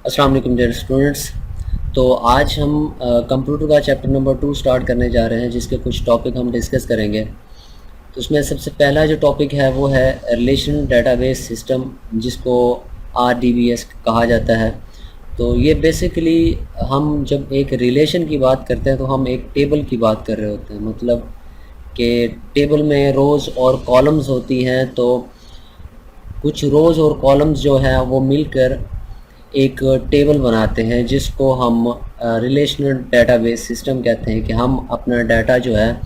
अस्सलाम वालेकुम dear students. तो आज हम कंप्यूटर का चैप्टर नंबर 2 स्टार्ट करने जा रहे हैं, जिसके कुछ टॉपिक हम डिस्कस करेंगे। तो उसमें सबसे पहला जो टॉपिक है वो है रिलेशन डेटाबेस सिस्टम, जिसको RDBS कहा जाता है। तो ये बेसिकली हम जब एक रिलेशन की बात करते हैं तो हम एक टेबल की बात कर रहे होते हैं, मतलब कि टेबल में रोज़ और कॉलम्स होती हैं। तो कुछ रोज़ और कॉलम्स जो हैं वो मिलकर एक टेबल बनाते हैं, जिसको हम रिलेशनल डेटाबेस सिस्टम कहते हैं। कि हम अपना डाटा जो है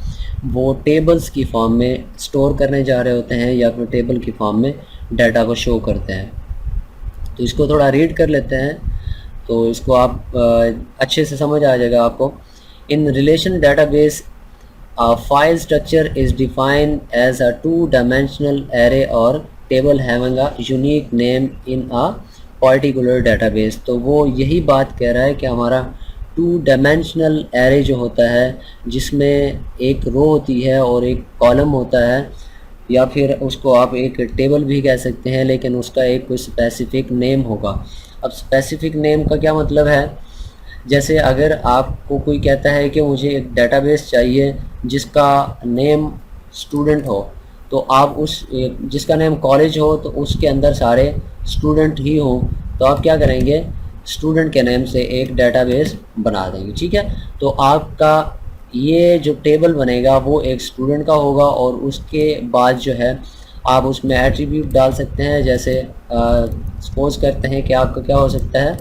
वो टेबल्स की फॉर्म में स्टोर करने जा रहे होते हैं या फिर टेबल की फॉर्म में डाटा को शो करते हैं। तो इसको थोड़ा रीड कर लेते हैं, तो इसको आप अच्छे से समझ आ जाएगा आपको। In relation database a file structure is defined as a two-dimensional array or table having a unique name in a particular database। तो वो यही बात कह रहा है कि हमारा टू डायमेंशनल एरे जो होता है, जिसमें एक रो होती है और एक कॉलम होता है, या फिर उसको आप एक टेबल भी कह सकते हैं, लेकिन उसका एक कोई स्पेसिफिक नेम होगा। अब स्पेसिफिक नेम का क्या मतलब है? जैसे अगर आपको कोई कहता है कि मुझे एक डेटाबेस चाहिए जिसका नेम स्टूडेंट हो, तो आप उस जिसका नेम कॉलेज हो तो उसके अंदर सारे स्टूडेंट ही हों, तो आप क्या करेंगे, स्टूडेंट के नेम से एक डेटाबेस बना देंगे। ठीक है, तो आपका ये जो टेबल बनेगा वो एक स्टूडेंट का होगा, और उसके बाद जो है आप उसमें एट्रीब्यूट डाल सकते हैं। जैसे सपोज करते हैं कि आपका क्या हो सकता है,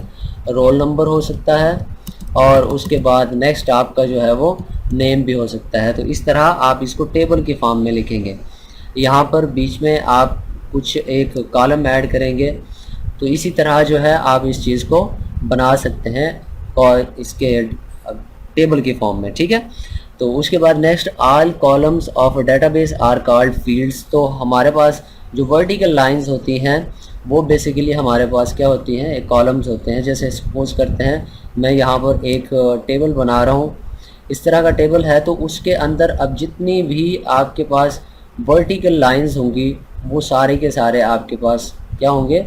रोल नंबर हो सकता है, और उसके बाद नेक्स्ट आपका जो है वो नेम भी हो सकता है। तो इस तरह आप इसको टेबल की फॉर्म में लिखेंगे। यहाँ पर बीच में आप कुछ एक कॉलम ऐड करेंगे। तो इसी तरह जो है आप इस चीज़ को बना सकते हैं और इसके टेबल की फॉर्म में। ठीक है, तो उसके बाद next, all columns of database are called fields. तो हमारे पास जो वर्टिकल लाइंस होती हैं वो बेसिकली हमारे पास क्या होती हैं, एक कॉलम्स होते हैं। जैसे सपोज करते हैं मैं यहाँ पर एक टेबल बना रहा हूँ, इस तरह का टेबल है। तो उसके अंदर अब जितनी भी आपके पास वर्टिकल लाइंस होंगी वो सारे के सारे आपके पास क्या होंगे,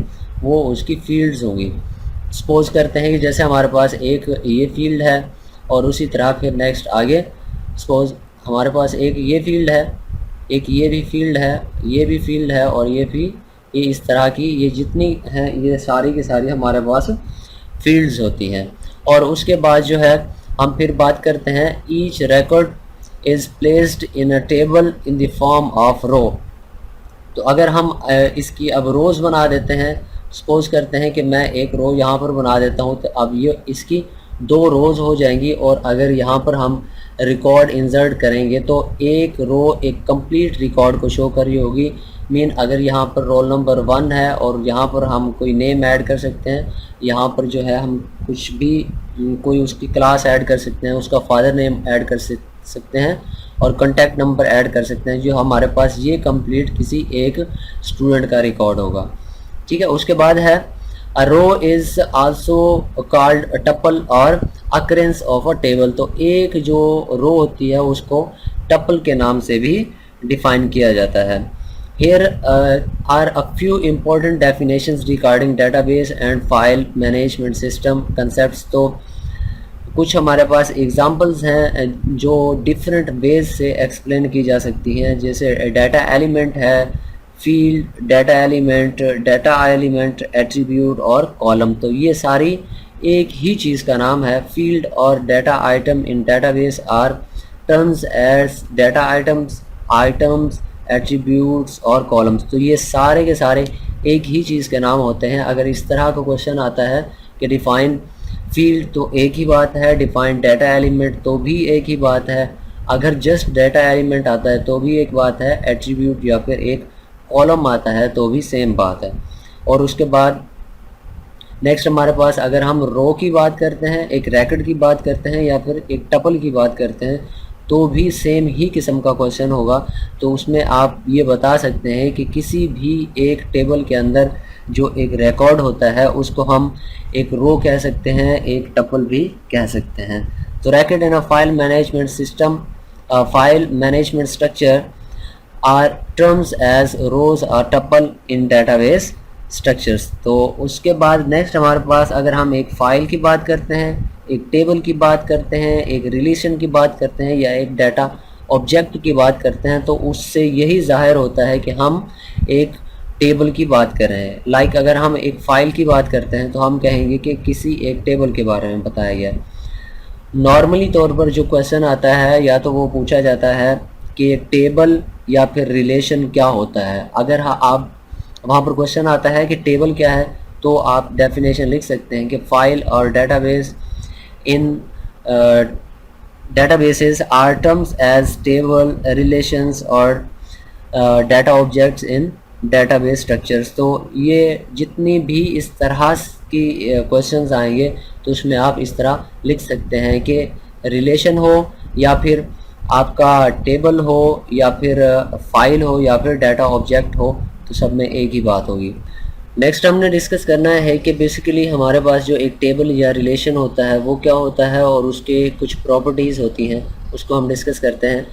वो उसकी फील्ड्स होंगी। सपोज करते हैं कि जैसे हमारे पास एक ये फील्ड है, और उसी तरह फिर नेक्स्ट आगे सपोज हमारे पास एक ये फील्ड है, एक ये भी फील्ड है, ये भी फील्ड है, और ये भी, ये इस तरह की ये जितनी हैं ये सारी की सारी हमारे पास फील्ड्स होती हैं। और उसके बाद जो है हम फिर बात करते हैं, each record is placed in a table in the form of row. तो अगर हम इसकी अब रोज़ बना देते हैं, सपोज करते हैं कि मैं एक रो यहाँ पर बना देता हूँ, तो अब ये इसकी दो रोज़ हो जाएंगी। और अगर यहाँ पर हम रिकॉर्ड इंसर्ट करेंगे तो एक रो एक कंप्लीट रिकॉर्ड को शो कर रही होगी। मीन अगर यहाँ पर रोल नंबर 1 है और यहाँ पर हम कोई नेम ऐड कर सकते हैं, यहाँ पर जो है हम कुछ भी कोई उसकी क्लास ऐड कर सकते हैं, उसका फादर नेम ऐड कर सकते हैं, और कॉन्टैक्ट नंबर ऐड कर सकते हैं, जो हमारे पास ये कंप्लीट किसी एक स्टूडेंट का रिकॉर्ड होगा। ठीक है, उसके बाद है a row is also called a tuple और अकरेंस ऑफ अ टेबल। तो एक जो रो होती है उसको टपल के नाम से भी डिफाइन किया जाता है। Here are a few important definitions regarding database and file management system concepts। तो कुछ हमारे पास एग्जांपल्स हैं जो डिफरेंट वेज से एक्सप्लेन की जा सकती हैं। जैसे डाटा एलिमेंट है, फील्ड, डाटा एलिमेंट, एट्रीब्यूट और कॉलम। तो ये सारी एक ही चीज़ का नाम है। फील्ड और data item in database are terms as data items, attributes और कॉलम्स। तो ये सारे के सारे एक ही चीज़ के नाम होते हैं। अगर इस तरह का क्वेश्चन आता है कि डिफ़ाइन फील्ड, तो एक ही बात है, डिफ़ाइन डाटा एलिमेंट तो भी एक ही बात है, अगर जस्ट डाटा एलिमेंट आता है तो भी एक बात है, एट्रीब्यूट या फिर एक कॉलम आता है तो भी सेम बात है। और उसके बाद नेक्स्ट हमारे पास अगर हम रो की बात करते हैं, एक रैकेट की बात करते हैं, या फिर एक टपल की बात करते हैं, तो भी सेम ही किस्म का क्वेश्चन होगा। तो उसमें आप ये बता सकते हैं कि किसी भी एक टेबल के अंदर जो एक रिकॉर्ड होता है उसको हम एक रो कह सकते हैं, एक टपल भी कह सकते हैं। तो racket in a file management system, file management structure are terms as rows और टपल इन डेटाबेस स्ट्रक्चर्स। तो उसके बाद नेक्स्ट हमारे पास अगर हम एक फ़ाइल की बात करते हैं, एक टेबल की बात करते हैं, एक रिलेशन की बात करते हैं, या एक डाटा ऑब्जेक्ट की बात करते हैं, तो उससे यही ज़ाहिर होता है कि हम एक टेबल की बात कर रहे हैं। लाइक अगर हम एक फ़ाइल की बात करते हैं तो हम कहेंगे कि किसी एक टेबल के बारे में बताया गया। नॉर्मली तौर पर जो क्वेश्चन आता है या तो वो पूछा जाता है कि एक टेबल या फिर रिलेशन क्या होता है। अगर आप वहाँ पर क्वेश्चन आता है कि टेबल क्या है, तो आप डेफिनेशन लिख सकते हैं कि फाइल और database in databases are terms as table, relations और data objects in database structures। तो ये जितनी भी इस तरह की क्वेश्चंस आएंगे तो उसमें आप इस तरह लिख सकते हैं कि रिलेशन हो या फिर आपका टेबल हो या फिर फाइल हो या फिर डाटा ऑब्जेक्ट हो, तो सब में एक ही बात होगी। नेक्स्ट हमने डिस्कस करना है कि बेसिकली हमारे पास जो एक टेबल या रिलेशन होता है वो क्या होता है और उसके कुछ प्रॉपर्टीज़ होती हैं, उसको हम डिस्कस करते हैं।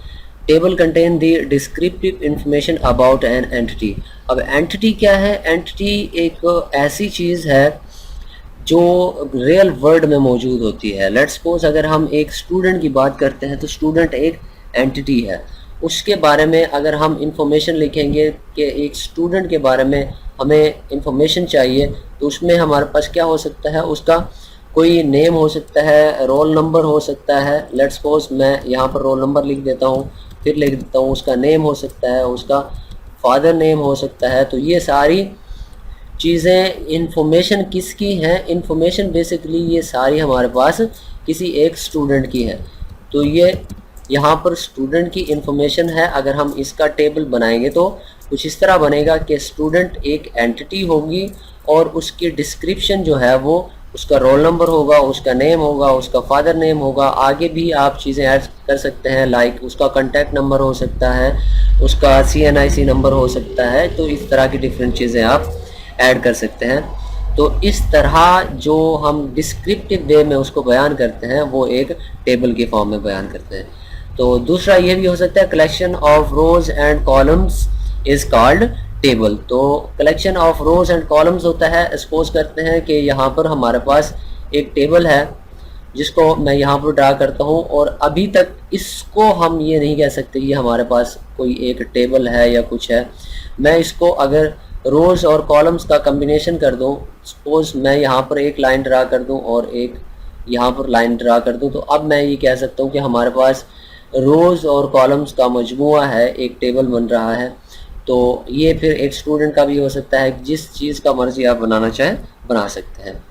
Table contain the descriptive information about an entity. अब एंटिटी क्या है? एंटिटी एक ऐसी चीज़ है जो रियल वर्ल्ड में मौजूद होती है। लेट्स सपोज अगर हम एक स्टूडेंट की बात करते हैं तो स्टूडेंट एक एंटिटी है। उसके बारे में अगर हम इंफॉर्मेशन लिखेंगे कि एक स्टूडेंट के बारे में हमें इंफॉर्मेशन चाहिए, तो उसमें हमारे पास क्या हो सकता है? उसका कोई नेम हो सकता है, रोल नंबर हो सकता है। लेट्स सपोज मैं यहाँ पर रोल नंबर लिख देता हूँ, फिर लिख देता हूँ उसका नेम हो सकता है, उसका फादर नेम हो सकता है। तो ये सारी चीज़ें इंफॉर्मेशन किसकी हैं? इंफॉर्मेशन बेसिकली ये सारी हमारे पास किसी एक स्टूडेंट की है। तो ये यहाँ पर स्टूडेंट की इंफॉर्मेशन है। अगर हम इसका टेबल बनाएंगे तो कुछ इस तरह बनेगा कि स्टूडेंट एक एंटिटी होगी और उसकी डिस्क्रिप्शन जो है वो उसका रोल नंबर होगा, उसका नेम होगा, उसका फादर नेम होगा। आगे भी आप चीज़ें ऐड कर सकते हैं, लाइक उसका कॉन्टैक्ट नंबर हो सकता है, उसका CNIC नंबर हो सकता है। तो इस तरह की डिफरेंट चीज़ें आप ऐड कर सकते हैं। तो इस तरह जो हम डिस्क्रिप्टिव वे में उसको बयान करते हैं वो एक टेबल के फॉर्म में बयान करते हैं। तो दूसरा ये भी हो सकता है collection of rows and columns is called table. तो collection of rows and columns होता है, सपोज करते हैं कि यहाँ पर हमारे पास एक टेबल है जिसको मैं यहाँ पर ड्रा करता हूँ, और अभी तक इसको हम ये नहीं कह सकते कि हमारे पास कोई एक टेबल है या कुछ है। मैं इसको अगर रोज और कॉलम्स का कम्बिनेशन कर दूँ, सपोज मैं यहाँ पर एक लाइन ड्रा कर दूँ और एक यहाँ पर लाइन ड्रा कर दूँ, तो अब मैं ये कह सकता हूँ कि हमारे पास रोज़ और कॉलम्स का मजमूआ है, एक टेबल बन रहा है। तो ये फिर एक स्टूडेंट का भी हो सकता है, जिस चीज़ का मर्जी आप बनाना चाहें बना सकते हैं।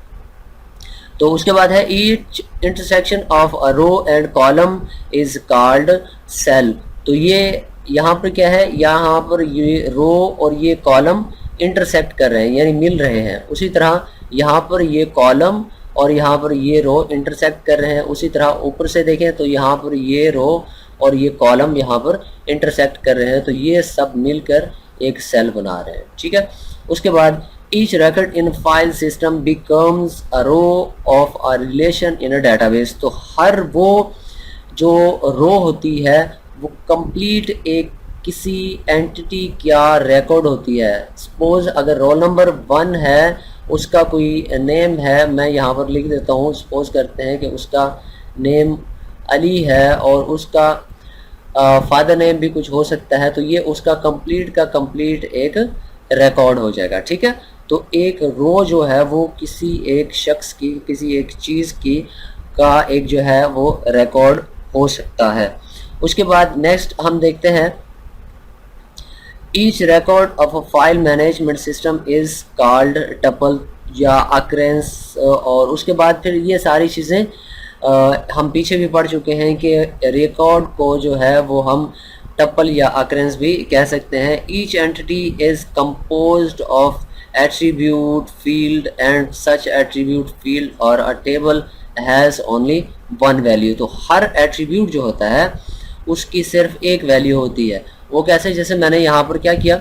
तो उसके बाद है each intersection of a row and column is called cell. तो ये यहाँ पर क्या है? यहाँ पर ये रो और ये कॉलम इंटरसेक्ट कर रहे हैं, यानी मिल रहे हैं। उसी तरह यहाँ पर ये कॉलम और यहाँ पर ये रो इंटरसेक्ट कर रहे हैं। उसी तरह ऊपर से देखें तो यहाँ पर ये रो और ये कॉलम यहाँ पर इंटरसेक्ट कर रहे हैं। तो ये सब मिलकर एक सेल बना रहे हैं, ठीक है। उसके बाद each record in file system becomes a row of a relation in a database। तो हर वो जो रो होती है वो कंप्लीट एक किसी एंटिटी क्या रिकॉर्ड होती है। सपोज अगर रोल नंबर 1 है, उसका कोई नेम है, मैं यहाँ पर लिख देता हूँ। सपोज करते हैं कि उसका नेम अली है और उसका फादर नेम भी कुछ हो सकता है। तो ये उसका कंप्लीट का कंप्लीट एक रिकॉर्ड हो जाएगा, ठीक है। तो एक रो जो है वो किसी एक शख्स की, किसी एक चीज़ की का एक जो है वो रिकॉर्ड हो सकता है। उसके बाद नेक्स्ट हम देखते हैं each record of a file management system is called tuple या अक्रेंस। और उसके बाद फिर ये सारी चीज़ें हम पीछे भी पढ़ चुके हैं कि रिकॉर्ड को जो है वो हम टपल या अक्रेंस भी कह सकते हैं। Each entity is composed of attribute field and such attribute field or a table has only one value। तो हर attribute जो होता है उसकी सिर्फ एक वैल्यू होती है। वो कैसे? जैसे मैंने यहाँ पर क्या किया,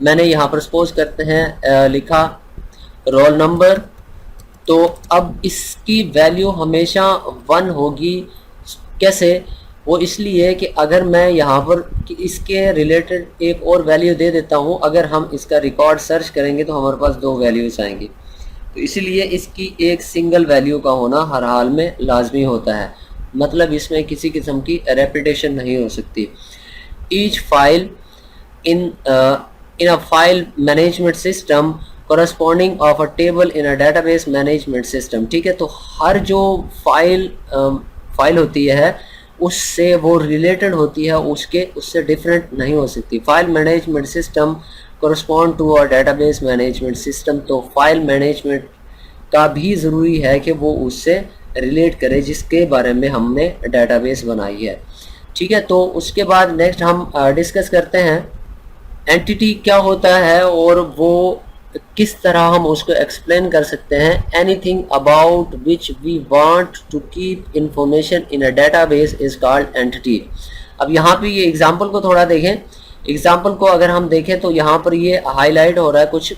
मैंने यहाँ पर सपोज करते हैं लिखा रोल नंबर, तो अब इसकी वैल्यू हमेशा 1 होगी। कैसे? वो इसलिए कि अगर मैं यहाँ पर कि इसके रिलेटेड एक और वैल्यू दे देता हूँ, अगर हम इसका रिकॉर्ड सर्च करेंगे तो हमारे पास दो वैल्यूज़ आएंगी, तो इसलिए इसकी एक सिंगल वैल्यू का होना हर हाल में लाजमी होता है। मतलब इसमें किसी किस्म की रेपिटेशन नहीं हो सकती। Each file in in a file management system corresponding of a table in a database management system। ठीक है, तो हर जो फाइल होती है उससे वो रिलेटेड होती है, उससे डिफरेंट नहीं हो सकती। File management system correspond to a database management system, तो फाइल मैनेजमेंट का भी ज़रूरी है कि वो उससे रिलेट करे जिसके बारे में हमने डेटाबेस बनाई है। ठीक है, तो उसके बाद नेक्स्ट हम डिस्कस करते हैं एंटिटी क्या होता है और वो किस तरह हम उसको एक्सप्लेन कर सकते हैं। Anything about which we want to keep information in a database is called entity. अब यहाँ पे ये एग्जांपल को थोड़ा देखें। एग्जांपल को अगर हम देखें तो यहाँ पर ये हाईलाइट हो रहा है, कुछ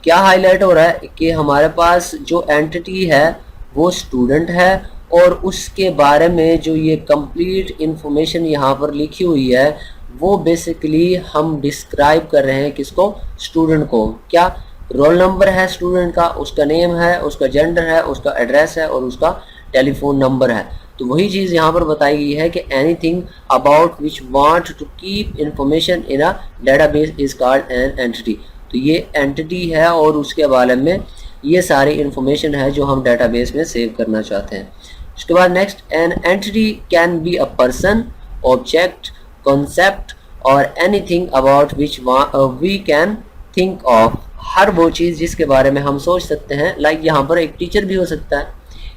क्या हाईलाइट हो रहा है कि हमारे पास जो एंटिटी है वो स्टूडेंट है और उसके बारे में जो ये कंप्लीट इंफॉर्मेशन यहाँ पर लिखी हुई है वो बेसिकली हम डिस्क्राइब कर रहे हैं किसको, स्टूडेंट को। क्या रोल नंबर है स्टूडेंट का, उसका नेम है, उसका जेंडर है, उसका एड्रेस है और उसका टेलीफोन नंबर है। तो वही चीज़ यहाँ पर बताई गई है कि anything about which want to keep information in a database is called an entity. तो ये एंटिटी है और उसके बारे में ये सारी इंफॉर्मेशन है जो हम डेटाबेस में सेव करना चाहते हैं। उसके बाद next, an entity can be a person, object, concept और anything about which we can think of. हर वो चीज़ जिसके बारे में हम सोच सकते हैं। लाइक यहाँ पर एक टीचर भी हो सकता है,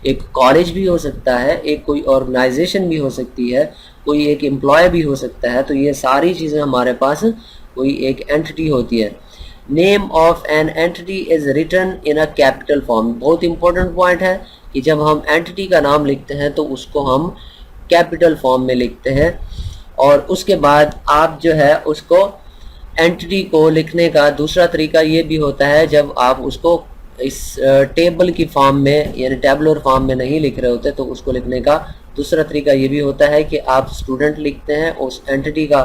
एक कॉलेज भी हो सकता है, एक कोई ऑर्गेनाइजेशन भी हो सकती है, कोई एक एम्प्लॉय भी हो सकता है। तो ये सारी चीज़ें हमारे पास कोई एक एंटिटी होती है। Name of an entity is written in a capital form. बहुत इंपॉर्टेंट पॉइंट है कि जब हम एंटिटी का नाम लिखते हैं तो उसको हम कैपिटल फॉर्म में लिखते हैं। और उसके बाद आप जो है उसको एंटिटी को लिखने का दूसरा तरीका ये भी होता है, जब आप उसको इस टेबल की फॉर्म में यानी टेबुलर फॉर्म में नहीं लिख रहे होते तो उसको लिखने का दूसरा तरीका ये भी होता है कि आप स्टूडेंट लिखते हैं, उस एंटिटी का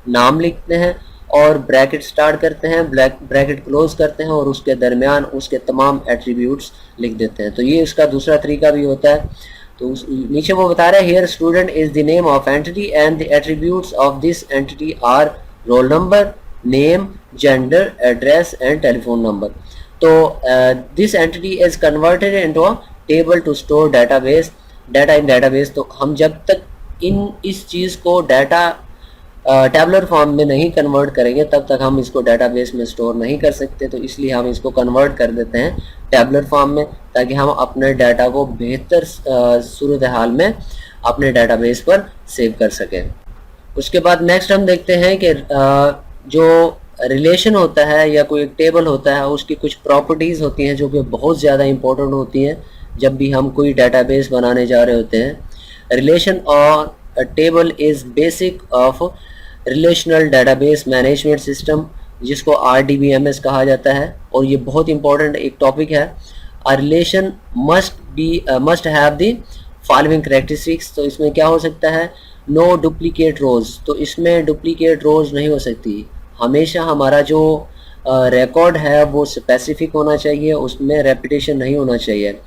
नाम लिखते हैं और ब्रैकेट स्टार्ट करते हैं, ब्रैकेट क्लोज करते हैं और उसके दरमियान उसके तमाम एट्रीब्यूट्स लिख देते हैं। तो ये उसका दूसरा तरीका भी होता है। तो नीचे वो बता रहा है, here student is the name of entity and the attributes of this entity are roll number, name, gender, address and telephone number. तो this entity is converted into a table to store data in database. तो हम जब तक इस चीज़ को data tabular form में नहीं convert करेंगे तब तक हम इसको डेटाबेस में स्टोर नहीं कर सकते। तो इसलिए हम इसको कन्वर्ट कर देते हैं टैबुलर फॉर्म में, ताकि हम अपने डाटा को बेहतर सूरत हाल में अपने डेटाबेस पर सेव कर सकें। उसके बाद नेक्स्ट हम देखते हैं कि जो रिलेशन होता है या कोई एक टेबल होता है उसकी कुछ प्रॉपर्टीज़ होती हैं जो कि बहुत ज़्यादा इंपॉर्टेंट होती हैं जब भी हम कोई डेटाबेस बनाने जा रहे होते हैं। रिलेशन और table is basic of relational database management system, जिसको RDBMS कहा जाता है। और ये बहुत इंपॉर्टेंट एक टॉपिक है। A relation must have the following characteristics. तो इसमें क्या हो सकता है, नो डुप्लीकेट रोज। तो इसमें डुप्लीकेट रोज नहीं हो सकती। हमेशा हमारा जो रिकॉर्ड है वो स्पेसिफिक होना चाहिए, उसमें रेपिटेशन नहीं होना चाहिए।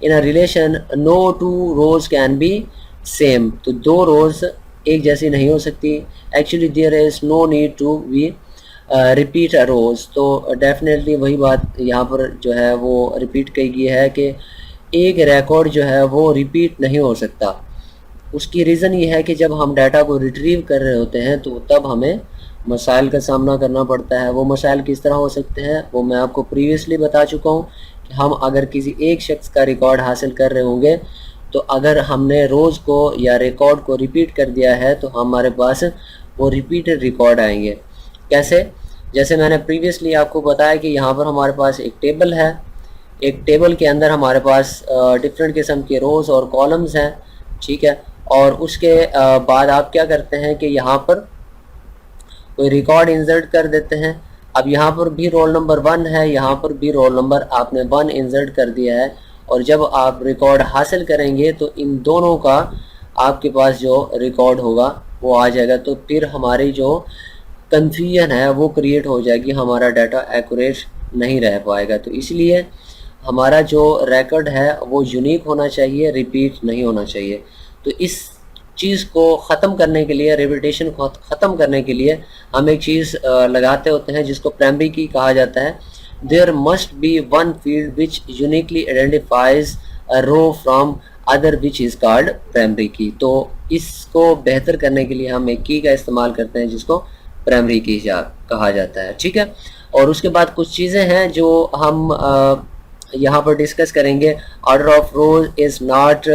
In a relation no two rows can be same. तो दो रोज एक जैसी नहीं हो सकती। Actually there is no need to be repeat a row. तो डेफिनेटली वही बात यहाँ पर जो है वो रिपीट की गई है कि एक रिकॉर्ड जो है वो रिपीट नहीं हो सकता। उसकी रीज़न ये है कि जब हम डाटा को रिट्रीव कर रहे होते हैं तो तब हमें मसाइल का सामना करना पड़ता है। वो मसाइल किस तरह हो सकते हैं वो मैं आपको प्रीवियसली बता चुका हूँ कि हम अगर किसी एक शख्स का रिकॉर्ड हासिल कर रहे होंगे तो अगर हमने रोज़ को या रिकॉर्ड को रिपीट कर दिया है तो हमारे पास वो रिपीटेड रिकॉर्ड आएंगे। कैसे? जैसे मैंने प्रीवियसली आपको बताया कि यहाँ पर हमारे पास एक टेबल है, एक टेबल के अंदर हमारे पास डिफरेंट किस्म के रोज़ और कॉलम्स हैं, ठीक है। और उसके बाद आप क्या करते हैं कि यहाँ पर कोई रिकॉर्ड इंसर्ट कर देते हैं। अब यहाँ पर भी रोल नंबर 1 है, यहाँ पर भी रोल नंबर आपने 1 इंसर्ट कर दिया है। और जब आप रिकॉर्ड हासिल करेंगे तो इन दोनों का आपके पास जो रिकॉर्ड होगा वो आ जाएगा। तो फिर हमारी जो कन्फ्यूजन है वो क्रिएट हो जाएगी, हमारा डाटा एक्यूरेट नहीं रह पाएगा। तो इसलिए हमारा जो रिकॉर्ड है वो यूनिक होना चाहिए, रिपीट नहीं होना चाहिए। तो इस चीज़ को ख़त्म करने के लिए, रिपीटेशन को ख़त्म करने के लिए हम एक चीज़ लगाते होते हैं जिसको प्राइमरी की कहा जाता है। There must be one field which uniquely identifies a row from other which is called primary key. तो इसको बेहतर करने के लिए हम एक की का इस्तेमाल करते हैं जिसको प्राइमरी की कहा जाता है, ठीक है। और उसके बाद कुछ चीज़ें हैं जो हम यहाँ पर डिस्कस करेंगे। Order of rows is not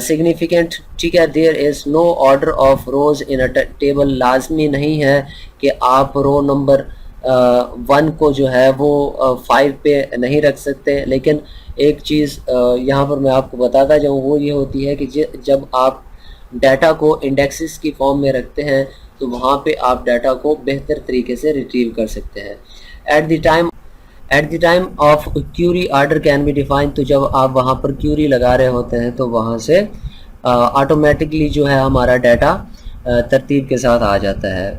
significant, ठीक है। There is no order of rows in a table. लाजमी नहीं है कि आप रो नंबर 1 को जो है वो 5 पे नहीं रख सकते। लेकिन एक चीज़ यहाँ पर मैं आपको बताता जाऊँ, वो ये होती है कि जब आप डाटा को इंडेक्सेस की फॉर्म में रखते हैं तो वहाँ पे आप डाटा को बेहतर तरीके से रिट्रीव कर सकते हैं। At the time of query order can be define. तो जब आप वहाँ पर क्यूरी लगा रहे होते हैं तो वहाँ से ऑटोमेटिकली जो है हमारा डाटा तरतीब के साथ आ जाता है।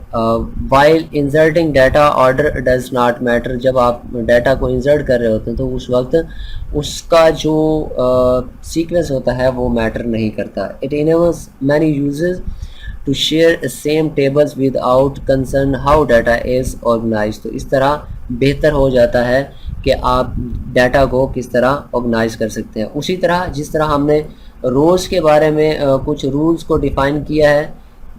While inserting data order does not matter. जब आप डाटा को इंसर्ट कर रहे होते हैं तो उस वक्त उसका जो सीक्वेंस होता है वो मैटर नहीं करता। It enables many users to share same tables without concern how data is organise. तो इस तरह बेहतर हो जाता है कि आप डाटा को किस तरह ऑर्गेनाइज कर सकते हैं। उसी तरह जिस तरह हमने रोज़ के बारे में कुछ रूल्स को डिफ़ाइन किया है,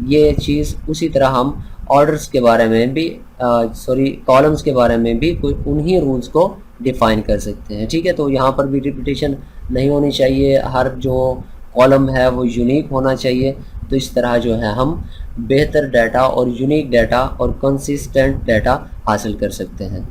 ये चीज़ उसी तरह हम ऑर्डर्स के बारे में भी कॉलम्स के बारे में भी कोई उन्हीं रूल्स को डिफ़ाइन कर सकते हैं, ठीक है। तो यहाँ पर भी रिपीटेशन नहीं होनी चाहिए, हर जो कॉलम है वो यूनिक होना चाहिए। तो इस तरह जो है हम बेहतर डाटा और यूनिक डाटा और कंसिस्टेंट डाटा हासिल कर सकते हैं।